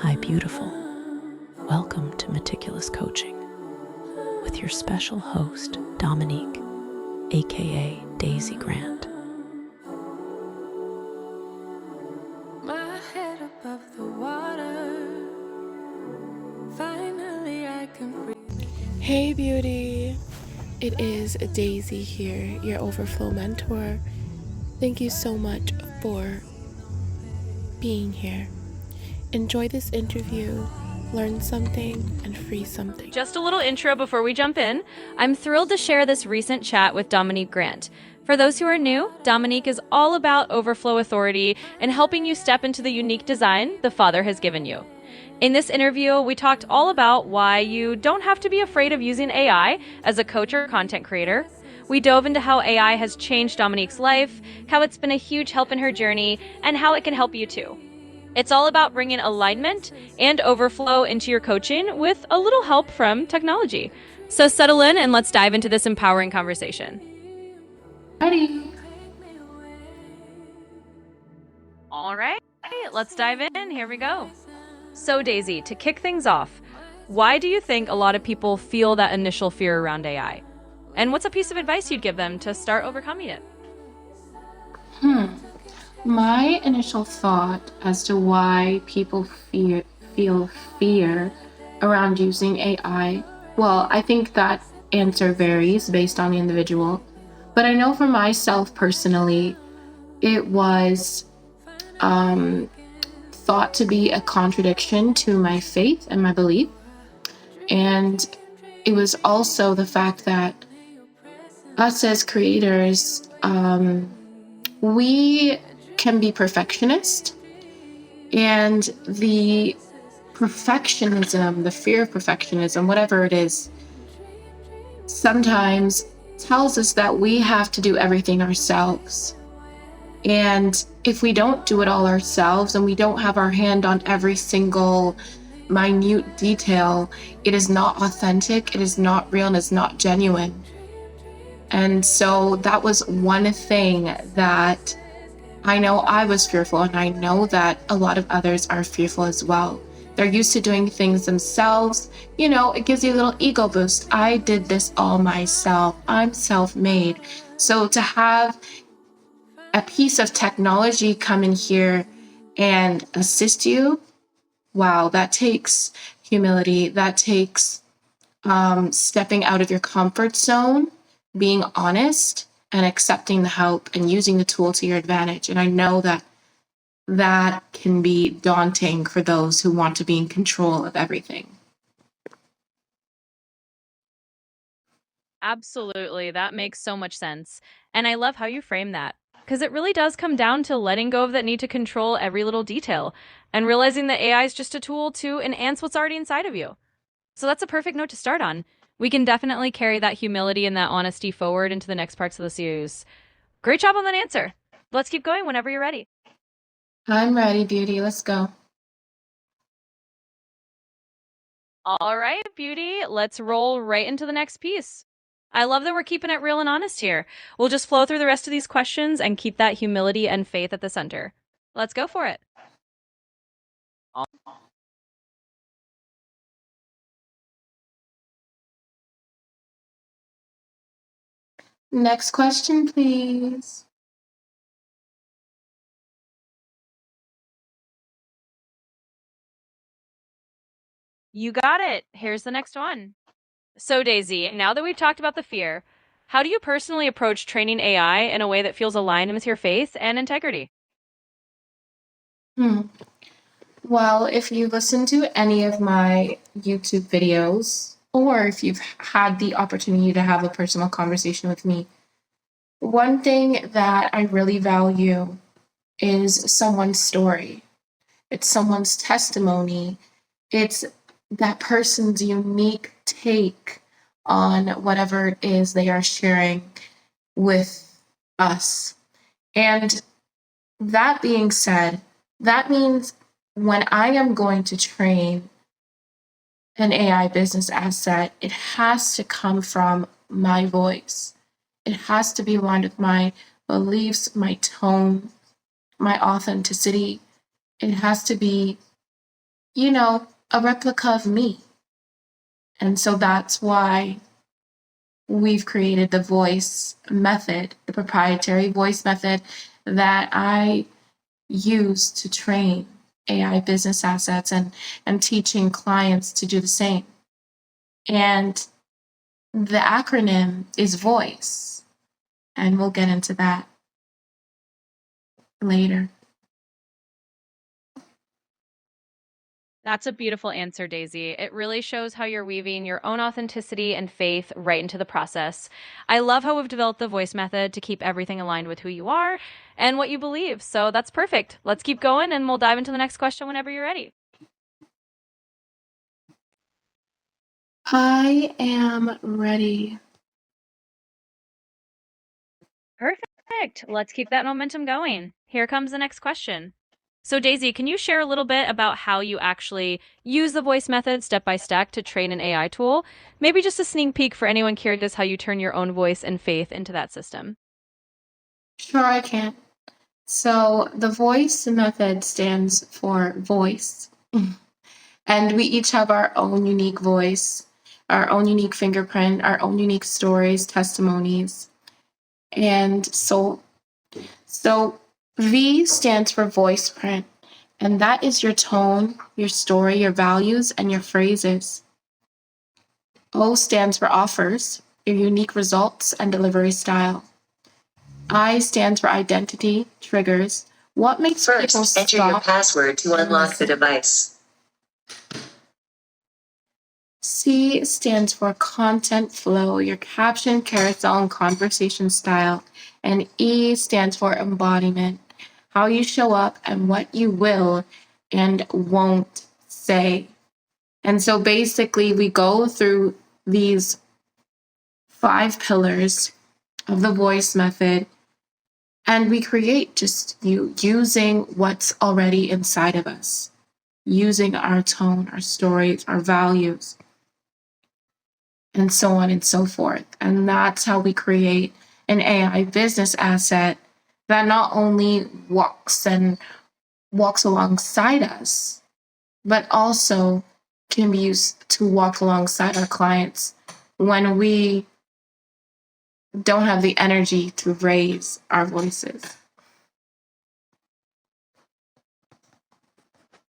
Hi, beautiful. Welcome to Meticulous Coaching with your special host, Dominique, aka Daisy Grant. My head above the water. Finally, I can breathe. Hey, beauty. It is Daisy here, your Overflow mentor. Thank you so much for being here. Enjoy this interview, learn something, and free something. Just a little intro before we jump in. I'm thrilled to share this recent chat with Dominique Grant. For those who are new, Dominique is all about Overflow Authority and helping you step into the unique design the Father has given you. In this interview, we talked all about why you don't have to be afraid of using AI as a coach or content creator. We dove into how AI has changed Dominique's life, how it's been a huge help in her journey, and how it can help you too. It's all about bringing alignment and overflow into your coaching with a little help from technology. So settle in and let's dive into this empowering conversation. Ready. All right, let's dive in. Here we go. So, Daisy, to kick things off, why do you think a lot of people feel that initial fear around AI? And what's a piece of advice you'd give them to start overcoming it? My initial thought as to why people feel fear around using AI, well, I think that answer varies based on the individual. But I know for myself personally, it was thought to be a contradiction to my faith and my belief. And it was also the fact that us as creators, we can be perfectionist, and the perfectionism, the fear of perfectionism, whatever it is, sometimes tells us that we have to do everything ourselves. And if we don't do it all ourselves and we don't have our hand on every single minute detail, it is not authentic, it is not real, and it's not genuine. And so that was one thing that I know I was fearful, and I know that a lot of others are fearful as well. They're used to doing things themselves. You know, it gives you a little ego boost. I did this all myself. I'm self-made. So to have a piece of technology come in here and assist you, wow, that takes humility. That takes stepping out of your comfort zone, being honest, and accepting the help and using the tool to your advantage. And I know that that can be daunting for those who want to be in control of everything. Absolutely. That makes so much sense. And I love how you frame that because it really does come down to letting go of that need to control every little detail and realizing that AI is just a tool to enhance what's already inside of you. So that's a perfect note to start on. We can definitely carry that humility and that honesty forward into the next parts of the series. Great job on that answer. Let's keep going whenever you're ready. I'm ready, beauty. Let's go. All right, beauty, let's roll right into the next piece. I love that we're keeping it real and honest here. We'll just flow through the rest of these questions and keep that humility and faith at the center. Let's go for it. Next question, please. You got it. Here's the next one. So, Daisy, now that we've talked about the fear, how do you personally approach training AI in a way that feels aligned with your faith and integrity? Hmm. Well, if you listen to any of my YouTube videos, or if you've had the opportunity to have a personal conversation with me, one thing that I really value is someone's story. It's someone's testimony. It's that person's unique take on whatever it is they are sharing with us. And that being said, that means when I am going to train an AI business asset, it has to come from my voice. It has to be aligned with my beliefs, my tone, my authenticity. It has to be a replica of me. And so that's why we've created the voice method, the proprietary voice method that I use to train AI business assets and teaching clients to do the same. And the acronym is VOICE, and we'll get into that later. That's a beautiful answer, Daisy. It really shows how you're weaving your own authenticity and faith right into the process. I love how we've developed the voice method to keep everything aligned with who you are and what you believe. So that's perfect. Let's keep going and we'll dive into the next question whenever you're ready. I am ready. Perfect. Let's keep that momentum going. Here comes the next question. So, Daisy, can you share a little bit about how you actually use the voice method step by step to train an AI tool? Maybe just a sneak peek for anyone curious how you turn your own voice and faith into that system. Sure, I can. So the voice method stands for voice. And we each have our own unique voice, our own unique fingerprint, our own unique stories, testimonies. And so V stands for voice print, and that is your tone, your story, your values, and your phrases. O stands for offers, your unique results and delivery style. I stands for identity, triggers. What makes people First, enter stop your password to unlock the device. C stands for content flow, your caption, carousel, and conversation style. And E stands for embodiment, how you show up and what you will and won't say. And so basically, we go through these 5 pillars of the voice method and we create just using what's already inside of us, using our tone, our stories, our values, and so on and so forth. And that's how we create an AI business asset that not only walks alongside us, but also can be used to walk alongside our clients when we don't have the energy to raise our voices.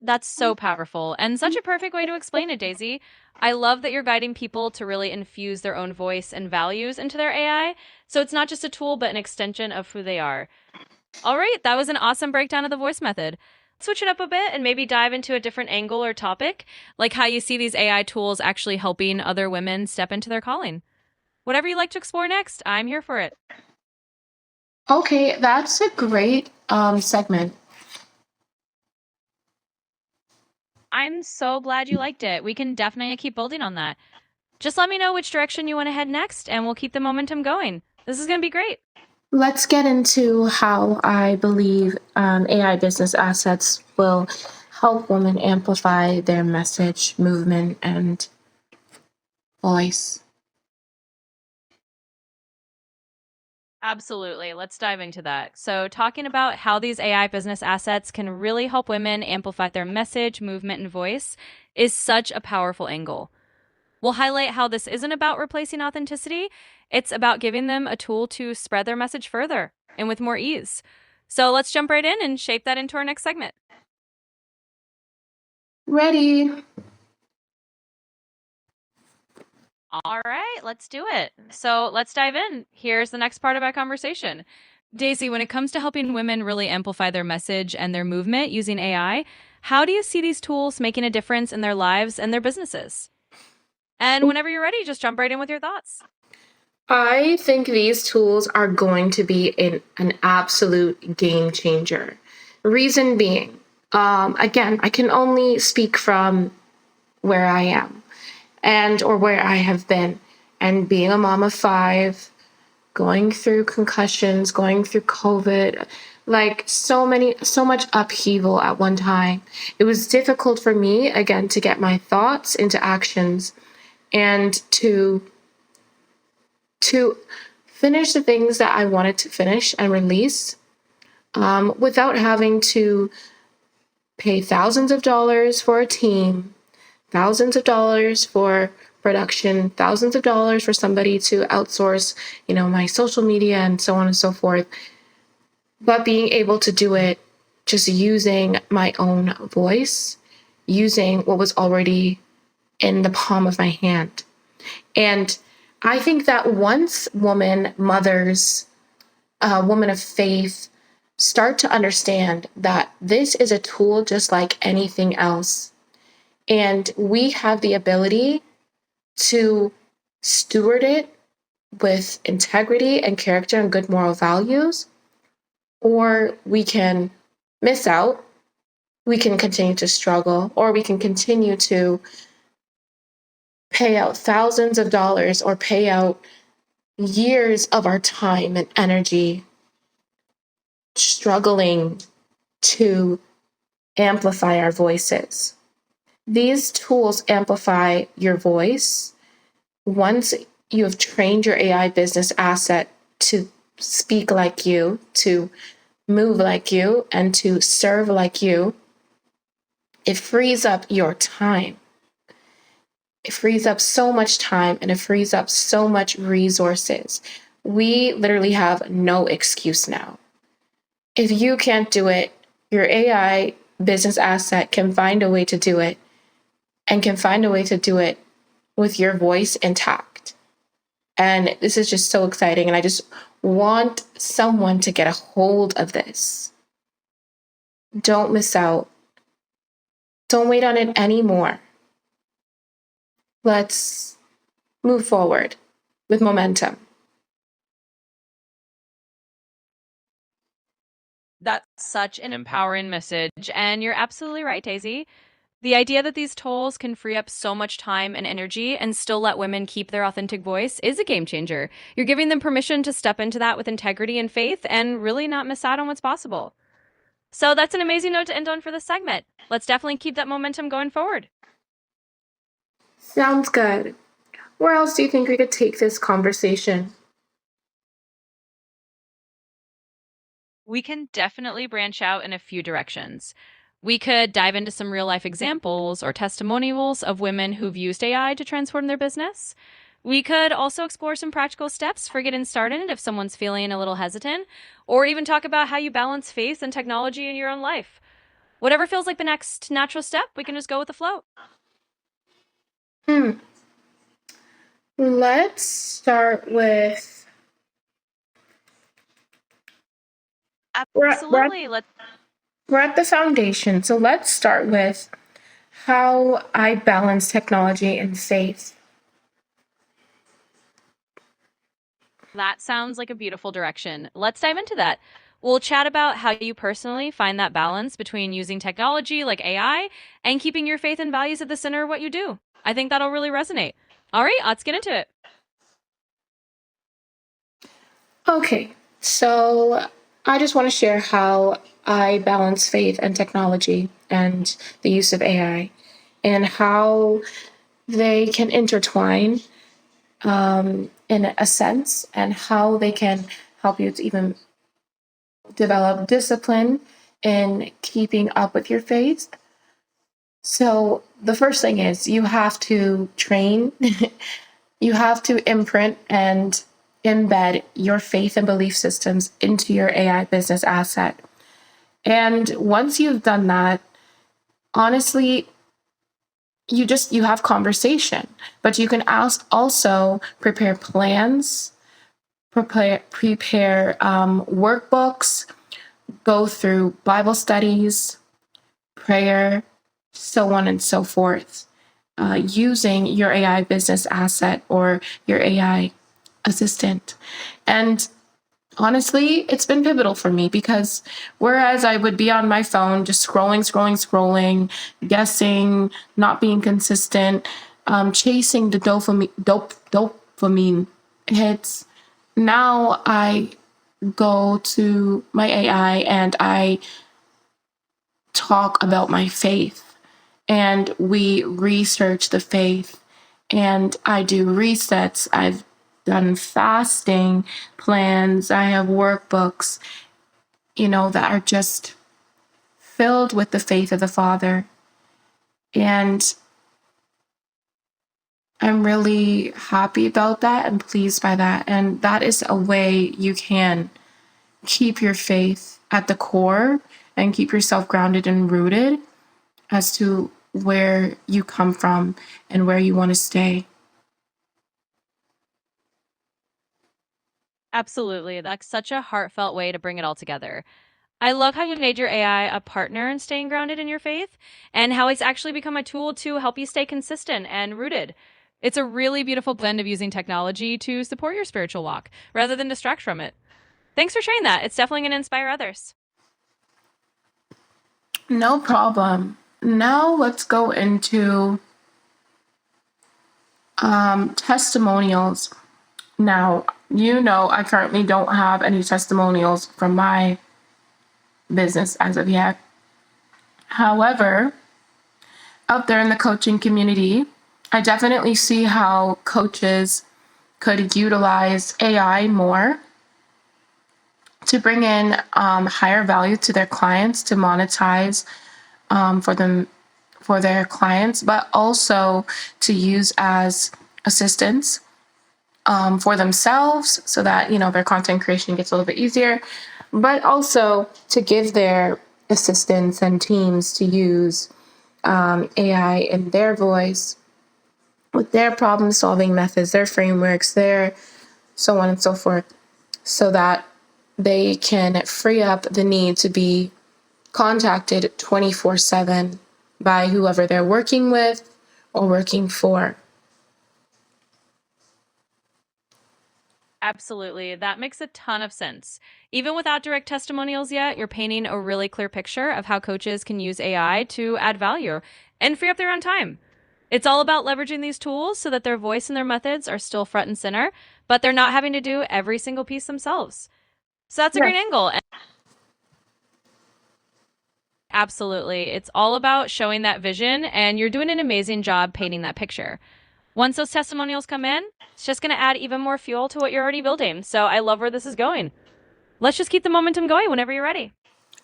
That's so powerful and such a perfect way to explain it, Daisy. I love that you're guiding people to really infuse their own voice and values into their AI. So it's not just a tool, but an extension of who they are. All right, that was an awesome breakdown of the voice method. Switch it up a bit and maybe dive into a different angle or topic, like how you see these AI tools actually helping other women step into their calling. Whatever you'd like to explore next, I'm here for it. Okay, that's a great segment. I'm so glad you liked it. We can definitely keep building on that. Just let me know which direction you want to head next, and we'll keep the momentum going. This is going to be great. Let's get into how I believe AI business assets will help women amplify their message, movement, and voice. Absolutely. Let's dive into that. So, talking about how these AI business assets can really help women amplify their message, movement, and voice is such a powerful angle. We'll highlight how this isn't about replacing authenticity, it's about giving them a tool to spread their message further and with more ease. So, let's jump right in and shape that into our next segment. Ready? All right, let's do it. So let's dive in. Here's the next part of our conversation. Daisy, when it comes to helping women really amplify their message and their movement using AI, how do you see these tools making a difference in their lives and their businesses? And whenever you're ready, just jump right in with your thoughts. I think these tools are going to be an absolute game changer. Reason being, again, I can only speak from where I am or where I have been. And being a mom of 5, going through concussions, going through COVID, like so much upheaval at one time. It was difficult for me, again, to get my thoughts into actions and to finish the things that I wanted to finish and release without having to pay thousands of dollars for a team, thousands of dollars for production, thousands of dollars for somebody to outsource, my social media and so on and so forth. But being able to do it just using my own voice, using what was already in the palm of my hand. And I think that once mothers, women of faith, start to understand that this is a tool just like anything else, and we have the ability to steward it with integrity and character and good moral values, or we can miss out, we can continue to struggle, or we can continue to pay out thousands of dollars or pay out years of our time and energy struggling to amplify our voices. These tools amplify your voice once you have trained your AI business asset to speak like you, to move like you, and to serve like you. It frees up your time. It frees up so much time, and it frees up so much resources. We literally have no excuse now. If you can't do it, your AI business asset can find a way to do it, and can find a way to do it with your voice intact. And this is just so exciting. And I just want someone to get a hold of this. Don't miss out. Don't wait on it anymore. Let's move forward with momentum. That's such an empowering message. And you're absolutely right, Daisy. The idea that these tools can free up so much time and energy and still let women keep their authentic voice is a game changer. You're giving them permission to step into that with integrity and faith and really not miss out on what's possible. So that's an amazing note to end on for this segment. Let's definitely keep that momentum going forward. Sounds good. Where else do you think we could take this conversation? We can definitely branch out in a few directions. We could dive into some real life examples or testimonials of women who've used AI to transform their business. We could also explore some practical steps for getting started if someone's feeling a little hesitant, or even talk about how you balance faith and technology in your own life. Whatever feels like the next natural step, we can just go with the flow. Let's start with. Absolutely. We're at the foundation, so let's start with how I balance technology and faith. That sounds like a beautiful direction. Let's dive into that. We'll chat about how you personally find that balance between using technology like AI and keeping your faith and values at the center of what you do. I think that'll really resonate. All right, let's get into it. Okay, so I just want to share how I balance faith and technology and the use of AI, and how they can intertwine in a sense, and how they can help you to even develop discipline in keeping up with your faith. So the first thing is you have to train, you have to imprint and embed your faith and belief systems into your AI business asset. And once you've done that, honestly, you have conversation, but you can also prepare plans, prepare workbooks, go through Bible studies, prayer, so on and so forth, using your AI business asset or your AI assistant. And honestly, it's been pivotal for me, because whereas I would be on my phone just scrolling, guessing, not being consistent, chasing the dopamine hits, now I go to my AI and I talk about my faith, and we research the faith, and I do resets. I've done fasting plans. I have workbooks, that are just filled with the faith of the Father. And I'm really happy about that and pleased by that. And that is a way you can keep your faith at the core and keep yourself grounded and rooted as to where you come from and where you want to stay. Absolutely. That's such a heartfelt way to bring it all together. I love how you made your AI a partner in staying grounded in your faith and how it's actually become a tool to help you stay consistent and rooted. It's a really beautiful blend of using technology to support your spiritual walk rather than distract from it. Thanks for sharing that. It's definitely going to inspire others. No problem. Now let's go into testimonials. Now, I currently don't have any testimonials from my business as of yet. However, out there in the coaching community, I definitely see how coaches could utilize AI more to bring in higher value to their clients, to monetize for their clients, but also to use as assistants for themselves so that, their content creation gets a little bit easier, but also to give their assistants and teams to use AI in their voice with their problem solving methods, their frameworks, their so on and so forth, so that they can free up the need to be contacted 24/7 by whoever they're working with or working for. Absolutely. That makes a ton of sense. Even without direct testimonials yet, you're painting a really clear picture of how coaches can use AI to add value and free up their own time. It's all about leveraging these tools so that their voice and their methods are still front and center, but they're not having to do every single piece themselves. So that's a great angle. Absolutely. It's all about showing that vision, and you're doing an amazing job painting that picture. Once those testimonials come in, it's just going to add even more fuel to what you're already building. So I love where this is going. Let's just keep the momentum going whenever you're ready.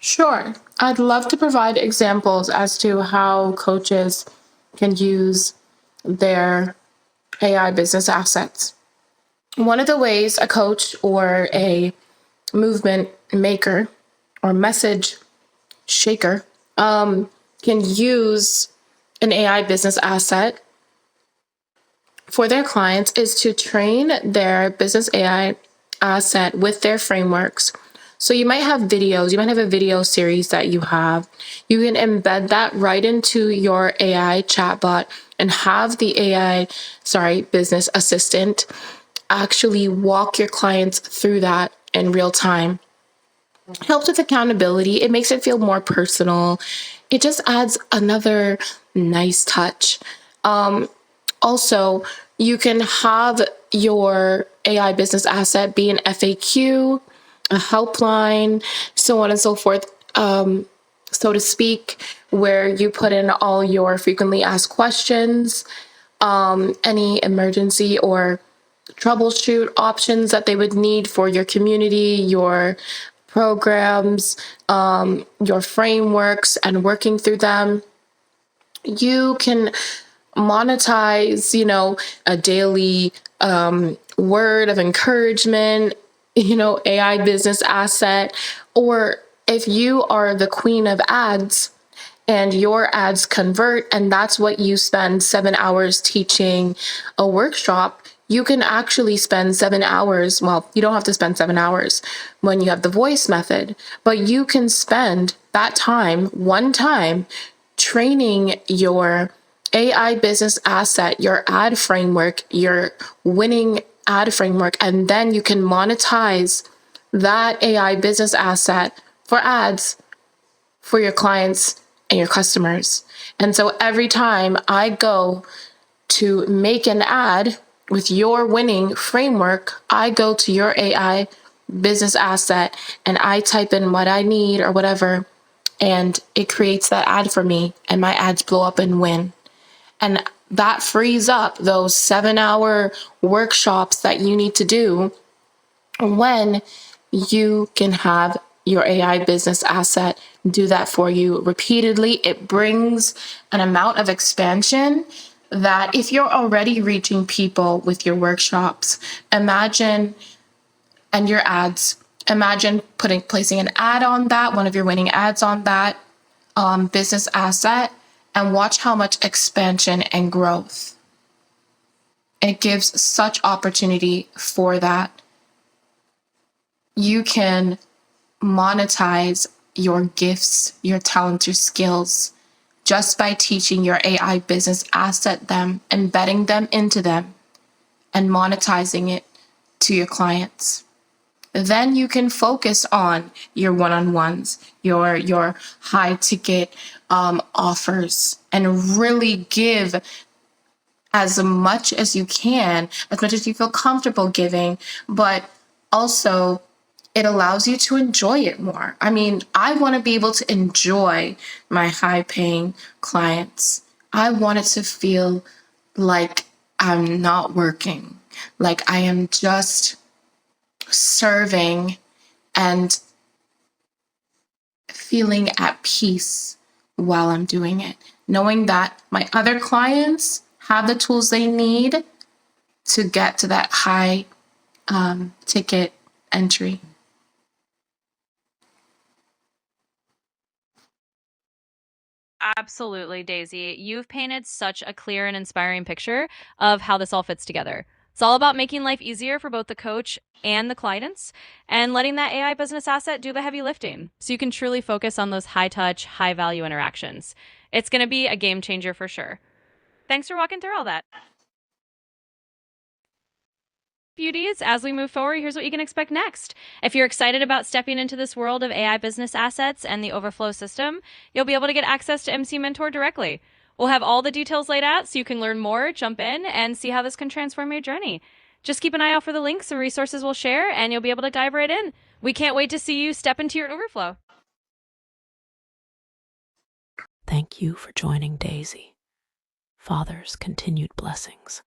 Sure. I'd love to provide examples as to how coaches can use their AI business assets. One of the ways a coach or a movement maker or message shaker can use an AI business asset for their clients is to train their business AI asset with their frameworks. So you might have videos, you might have a video series that you have. You can embed that right into your AI chatbot and have the business assistant actually walk your clients through that in real time. It helps with accountability. It makes it feel more personal. It just adds another nice touch. Also, you can have your AI business asset be an FAQ, a helpline, so on and so forth, so to speak, where you put in all your frequently asked questions, any emergency or troubleshoot options that they would need for your community, your programs, your frameworks, and working through them. You can monetize, a daily word of encouragement, AI business asset. Or if you are the queen of ads and your ads convert, and that's what you spend 7 hours teaching a workshop, you can actually spend 7 hours. Well, you don't have to spend 7 hours when you have the voice method, but you can spend that time, one time, training your AI business asset, your ad framework, your winning ad framework, and then you can monetize that AI business asset for ads for your clients and your customers. And so every time I go to make an ad with your winning framework, I go to your AI business asset and I type in what I need or whatever, and it creates that ad for me, and my ads blow up and win. And that frees up those 7-hour workshops that you need to do when you can have your AI business asset do that for you repeatedly. It brings an amount of expansion that if you're already reaching people with your workshops, imagine, and your ads, imagine placing an ad on that, one of your winning ads on that business asset, and watch how much expansion and growth. It gives such opportunity for that. You can monetize your gifts, your talents, your skills just by teaching your AI business asset them, embedding them into them, and monetizing it to your clients. Then you can focus on your one-on-ones, your high ticket offers, and really give as much as you can, as much as you feel comfortable giving, but also it allows you to enjoy it more. I mean, I want to be able to enjoy my high paying clients. I want it to feel like I'm not working, like I am just serving and feeling at peace while I'm doing it, knowing that my other clients have the tools they need to get to that high ticket entry. Absolutely, Daisy. You've painted such a clear and inspiring picture of how this all fits together. It's all about making life easier for both the coach and the clients and letting that AI business asset do the heavy lifting so you can truly focus on those high touch, high value interactions. It's going to be a game changer for sure. Thanks for walking through all that. Beauties, as we move forward, here's what you can expect next. If you're excited about stepping into this world of AI business assets and the Overflow system, you'll be able to get access to MC Mentor directly. We'll have all the details laid out so you can learn more, jump in, and see how this can transform your journey. Just keep an eye out for the links and resources we'll share, and you'll be able to dive right in. We can't wait to see you step into your Overflow. Thank you for joining Daisy. Father's continued blessings.